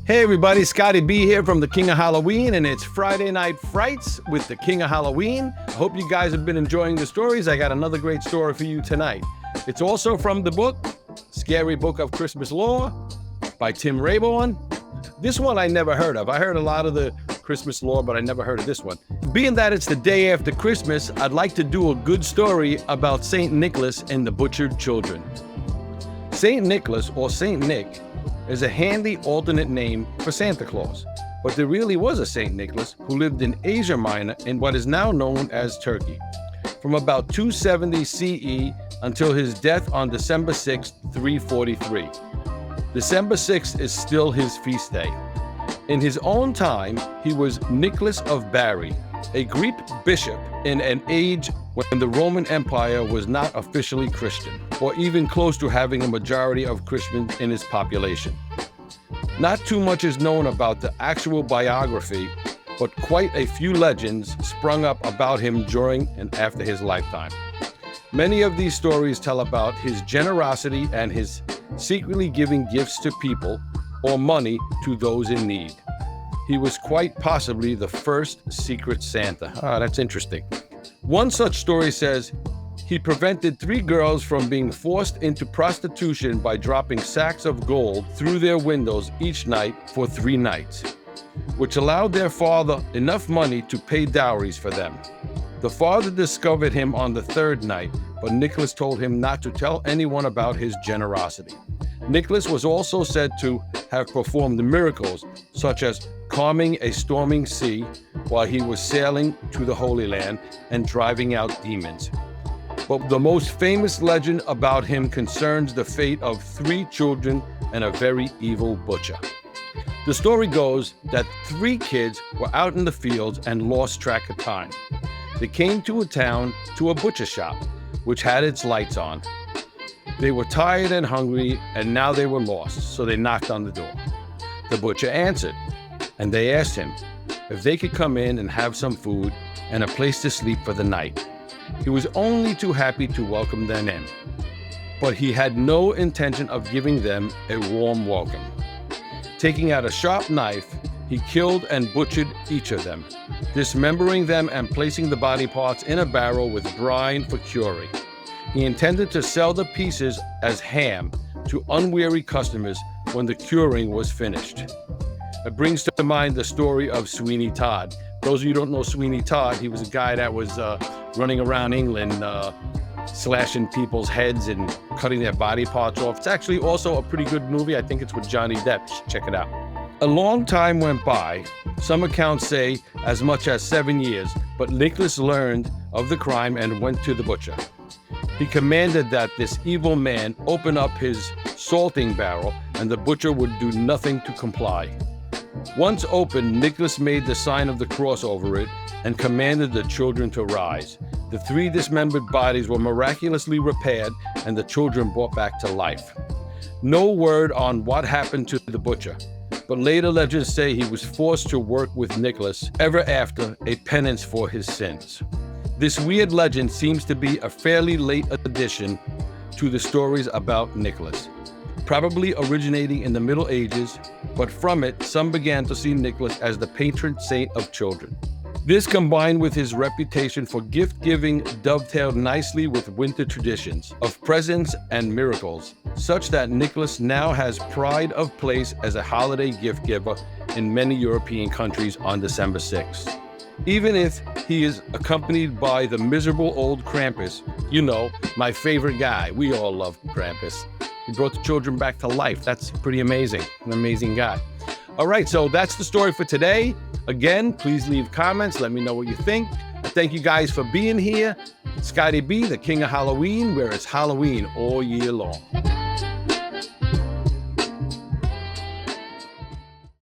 Hey everybody, Scotty B here from the King of Halloween, and it's Friday Night Frights with the King of Halloween. I hope you guys have been enjoying the stories. I got another great story for you tonight. It's also from the book, Scary Book of Christmas Lore by Tim Rayborn. This one I never heard of. I heard a lot of the Christmas lore, but I never heard of this one. Being that it's the day after Christmas, I'd like to do a good story about St. Nicholas and the butchered children. St. Nicholas, or St. Nick, is a handy alternate name for Santa Claus, but there really was a St. Nicholas who lived in Asia Minor in what is now known as Turkey, from about 270 CE until his death on December 6, 343. December 6th is still his feast day. In his own time, he was Nicholas of Bari, a Greek bishop in an age when the Roman Empire was not officially Christian, or even close to having a majority of Christians in its population. Not too much is known about the actual biography, but quite a few legends sprung up about him during and after his lifetime. Many of these stories tell about his generosity and his secretly giving gifts to people or money to those in need. He was quite possibly the first secret Santa. That's interesting. One such story says he prevented 3 girls from being forced into prostitution by dropping sacks of gold through their windows each night for 3 nights, which allowed their father enough money to pay dowries for them. The father discovered him on the 3rd night, but Nicholas told him not to tell anyone about his generosity. Nicholas was also said to have performed miracles, such as calming a storming sea while he was sailing to the Holy Land and driving out demons. But the most famous legend about him concerns the fate of 3 children and a very evil butcher. The story goes that 3 kids were out in the fields and lost track of time. They came to a town to a butcher shop, which had its lights on. They were tired and hungry, and now they were lost, so they knocked on the door. The butcher answered, and they asked him if they could come in and have some food and a place to sleep for the night. He was only too happy to welcome them in, but he had no intention of giving them a warm welcome. Taking out a sharp knife, he killed and butchered each of them, dismembering them and placing the body parts in a barrel with brine for curing. He intended to sell the pieces as ham to unwary customers when the curing was finished. It brings to mind the story of Sweeney Todd. Those of you who don't know Sweeney Todd, he was a guy that was running around England, slashing people's heads and cutting their body parts off. It's actually also a pretty good movie. I think it's with Johnny Depp. You should check it out. A long time went by. Some accounts say as much as 7 years, but Nicholas learned of the crime and went to the butcher. He commanded that this evil man open up his salting barrel, and the butcher would do nothing to comply. Once open, Nicholas made the sign of the cross over it and commanded the children to rise. The 3 dismembered bodies were miraculously repaired and the children brought back to life. No word on what happened to the butcher, but later legends say he was forced to work with Nicholas ever after, a penance for his sins. This weird legend seems to be a fairly late addition to the stories about Nicholas, probably originating in the Middle Ages, but from it, some began to see Nicholas as the patron saint of children. This, combined with his reputation for gift-giving, dovetailed nicely with winter traditions of presents and miracles, such that Nicholas now has pride of place as a holiday gift giver in many European countries on December 6th. Even if he is accompanied by the miserable old Krampus, you know, my favorite guy. We all love Krampus. He brought the children back to life. That's pretty amazing. An amazing guy. All right, so that's the story for today. Again, please leave comments. Let me know what you think. Thank you guys for being here. Scotty B, the King of Halloween, where it's Halloween all year long.